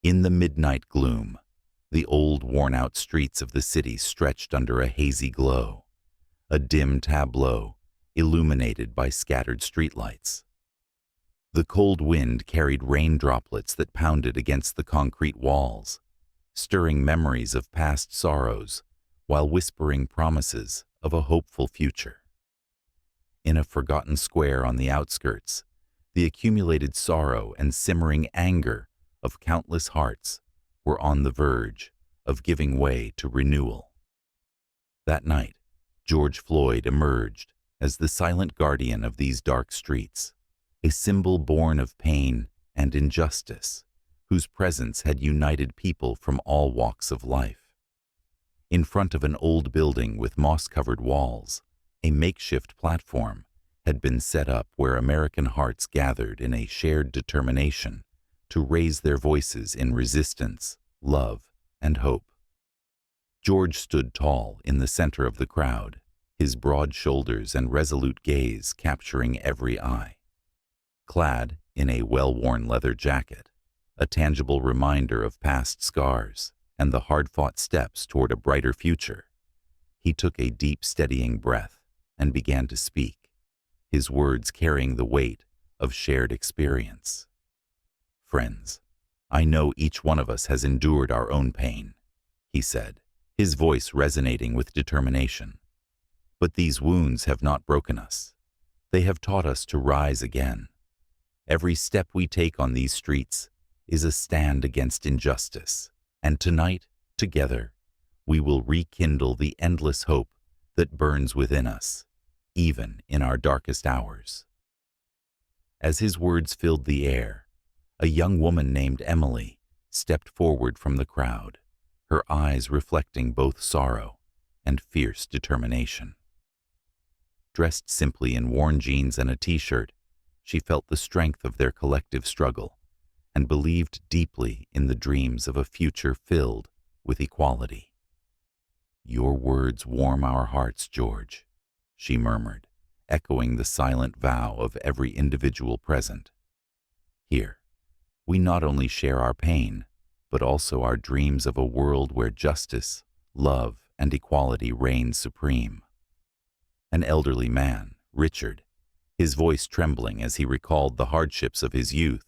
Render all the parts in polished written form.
In the midnight gloom, the old worn-out streets of the city stretched under a hazy glow, a dim tableau illuminated by scattered streetlights. The cold wind carried rain droplets that pounded against the concrete walls, stirring memories of past sorrows while whispering promises of a hopeful future. In a forgotten square on the outskirts, the accumulated sorrow and simmering anger of countless hearts were on the verge of giving way to renewal. That night, George Floyd emerged as the silent guardian of these dark streets, a symbol born of pain and injustice, whose presence had united people from all walks of life. In front of an old building with moss-covered walls, a makeshift platform had been set up where American hearts gathered in a shared determination to raise their voices in resistance, love, and hope. George stood tall in the center of the crowd, his broad shoulders and resolute gaze capturing every eye. Clad in a well-worn leather jacket, a tangible reminder of past scars and the hard-fought steps toward a brighter future, he took a deep, steadying breath and began to speak, his words carrying the weight of shared experience. "Friends, I know each one of us has endured our own pain," he said, his voice resonating with determination. "But these wounds have not broken us. They have taught us to rise again. Every step we take on these streets is a stand against injustice, and tonight, together, we will rekindle the endless hope that burns within us, even in our darkest hours." As his words filled the air, a young woman named Emily stepped forward from the crowd, her eyes reflecting both sorrow and fierce determination. Dressed simply in worn jeans and a t-shirt, she felt the strength of their collective struggle and believed deeply in the dreams of a future filled with equality. "Your words warm our hearts, George," she murmured, echoing the silent vow of every individual present. "Here, we not only share our pain, but also our dreams of a world where justice, love, and equality reign supreme." An elderly man, Richard, his voice trembling as he recalled the hardships of his youth,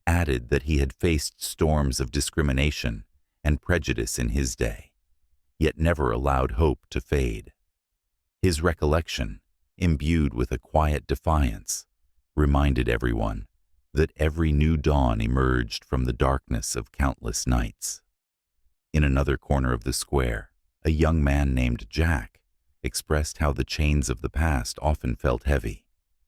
added that he had faced storms of discrimination and prejudice in his day, yet never allowed hope to fade. His recollection, imbued with a quiet defiance, reminded everyone that every new dawn emerged from the darkness of countless nights. In another corner of the square, a young man named Jack expressed how the chains of the past often felt heavy,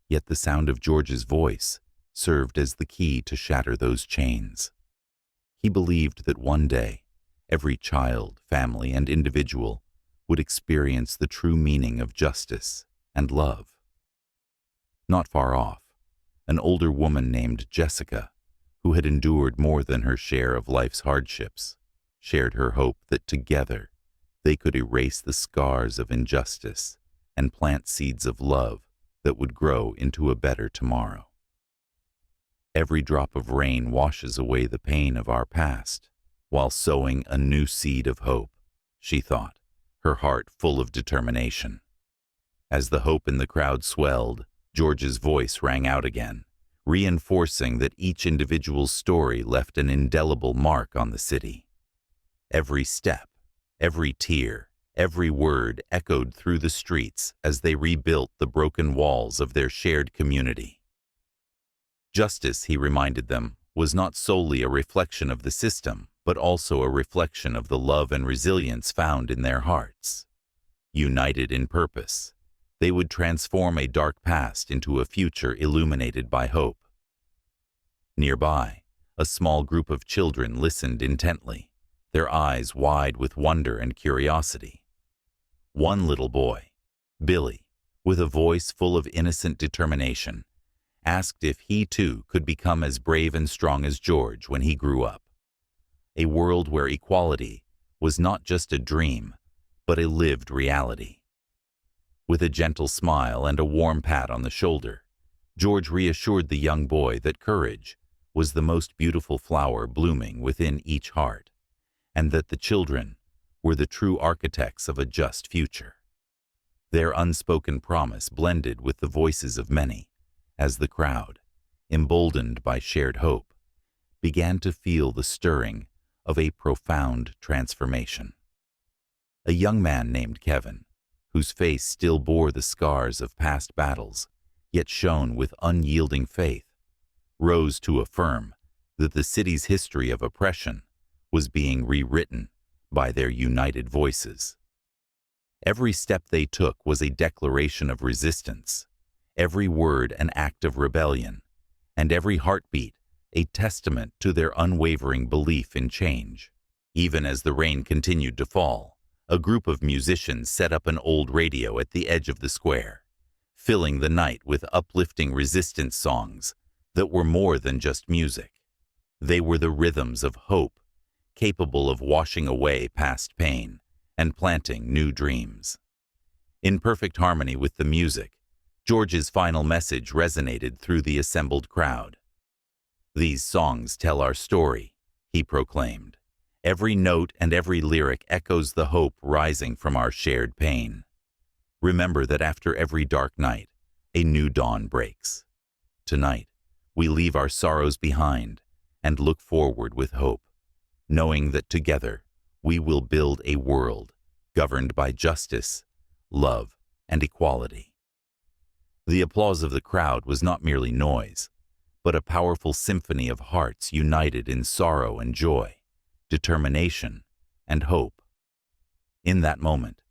yet the sound of George's voice served as the key to shatter those chains. He believed that one day, every child, family, and individual would experience the true meaning of justice and love. Not far off, an older woman named Jessica, who had endured more than her share of life's hardships, shared her hope that together they could erase the scars of injustice and plant seeds of love that would grow into a better tomorrow. Every drop of rain washes away the pain of our past, while sowing a new seed of hope, she thought, her heart full of determination. As the hope in the crowd swelled, George's voice rang out again, reinforcing that each individual's story left an indelible mark on the city. Every step, every tear, every word echoed through the streets as they rebuilt the broken walls of their shared community. Justice, he reminded them, was not solely a reflection of the system, but also a reflection of the love and resilience found in their hearts. United in purpose, they would transform a dark past into a future illuminated by hope. Nearby, a small group of children listened intently, their eyes wide with wonder and curiosity. One little boy, Billy, with a voice full of innocent determination, asked if he too could become as brave and strong as George when he grew up. A world where equality was not just a dream, but a lived reality. With a gentle smile and a warm pat on the shoulder, George reassured the young boy that courage, was the most beautiful flower blooming within each heart, and that the children were the true architects of a just future. Their unspoken promise blended with the voices of many, as the crowd, emboldened by shared hope, began to feel the stirring of a profound transformation. A young man named Kevin, whose face still bore the scars of past battles, yet shone with unyielding faith, rose to affirm that the city's history of oppression was being rewritten by their united voices. Every step they took was a declaration of resistance, every word an act of rebellion, and every heartbeat a testament to their unwavering belief in change. Even as the rain continued to fall, a group of musicians set up an old radio at the edge of the square, filling the night with uplifting resistance songs that were more than just music. They were the rhythms of hope, capable of washing away past pain and planting new dreams. In perfect harmony with the music, George's final message resonated through the assembled crowd. "These songs tell our story," he proclaimed. "Every note and every lyric echoes the hope rising from our shared pain. Remember that after every dark night, a new dawn breaks. Tonight, we leave our sorrows behind and look forward with hope, knowing that together we will build a world governed by justice, love, and equality." The applause of the crowd was not merely noise, but a powerful symphony of hearts united in sorrow and joy, determination and hope. In that moment,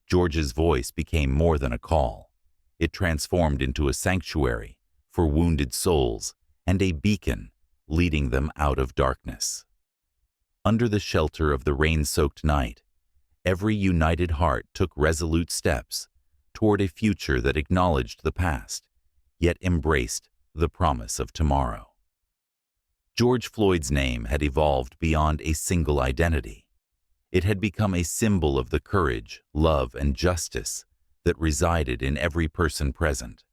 George's voice became more than a call. It transformed into a sanctuary for wounded souls and a beacon leading them out of darkness. Under the shelter of the rain-soaked night, every united heart took resolute steps toward a future that acknowledged the past, yet embraced the promise of tomorrow. George Floyd's name had evolved beyond a single identity. It had become a symbol of the courage, love, and justice that resided in every person present.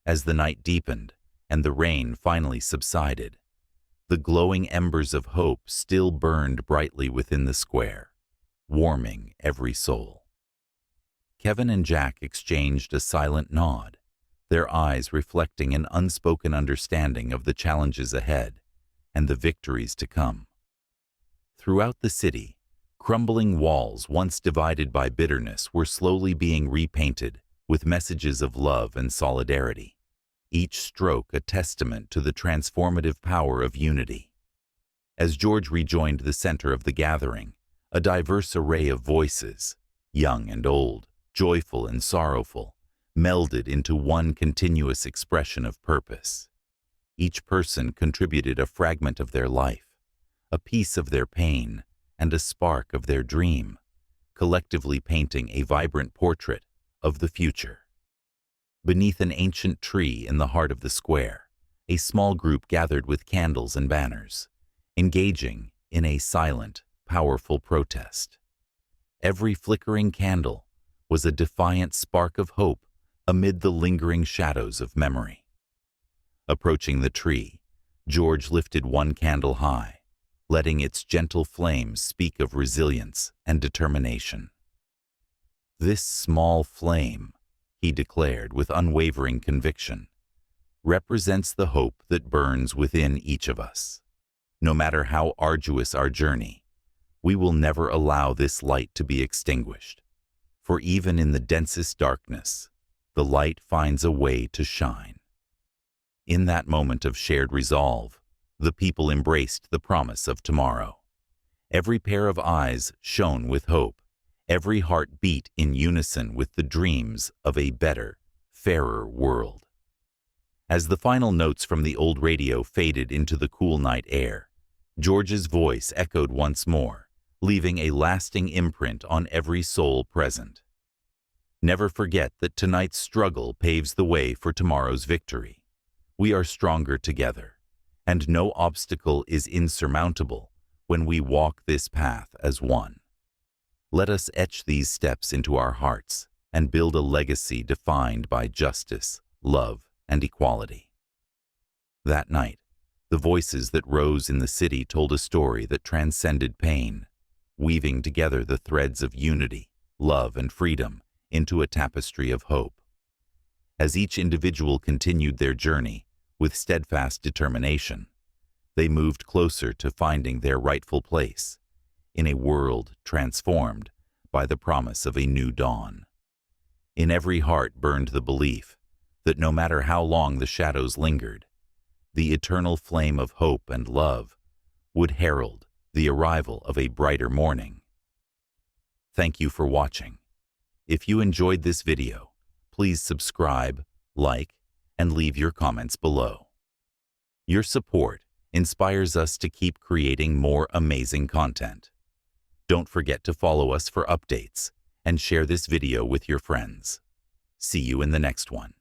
As the night deepened and the rain finally subsided, the glowing embers of hope still burned brightly within the square, warming every soul. Kevin and Jack exchanged a silent nod, their eyes reflecting an unspoken understanding of the challenges ahead and the victories to come. Throughout the city, crumbling walls once divided by bitterness were slowly being repainted with messages of love and solidarity, each stroke a testament to the transformative power of unity. As George rejoined the center of the gathering, a diverse array of voices, young and old, joyful and sorrowful, melded into one continuous expression of purpose. Each person contributed a fragment of their life, a piece of their pain, and a spark of their dream, collectively painting a vibrant portrait of the future. Beneath an ancient tree in the heart of the square, a small group gathered with candles and banners, engaging in a silent, powerful protest. Every flickering candle was a defiant spark of hope amid the lingering shadows of memory. Approaching the tree, George lifted one candle high, letting its gentle flames speak of resilience and determination. "This small flame," he declared with unwavering conviction, "represents the hope that burns within each of us. No matter how arduous our journey, we will never allow this light to be extinguished, for even in the densest darkness, the light finds a way to shine." In that moment of shared resolve, the people embraced the promise of tomorrow. Every pair of eyes shone with hope, every heart beat in unison with the dreams of a better, fairer world. As the final notes from the old radio faded into the cool night air, George's voice echoed once more, leaving a lasting imprint on every soul present. "Never forget that tonight's struggle paves the way for tomorrow's victory. We are stronger together, and no obstacle is insurmountable when we walk this path as one. Let us etch these steps into our hearts and build a legacy defined by justice, love, and equality." That night, The voices that rose in the city told a story that transcended pain, weaving together the threads of unity, love, and freedom into a tapestry of hope. As each individual continued their journey with steadfast determination, they moved closer to finding their rightful place in a world transformed by the promise of a new dawn. In every heart burned the belief that no matter how long the shadows lingered, the eternal flame of hope and love would herald the arrival of a brighter morning. Thank you for watching. If you enjoyed this video, please subscribe, like, and leave your comments below. Your support inspires us to keep creating more amazing content. Don't forget to follow us for updates and share this video with your friends. See you in the next one.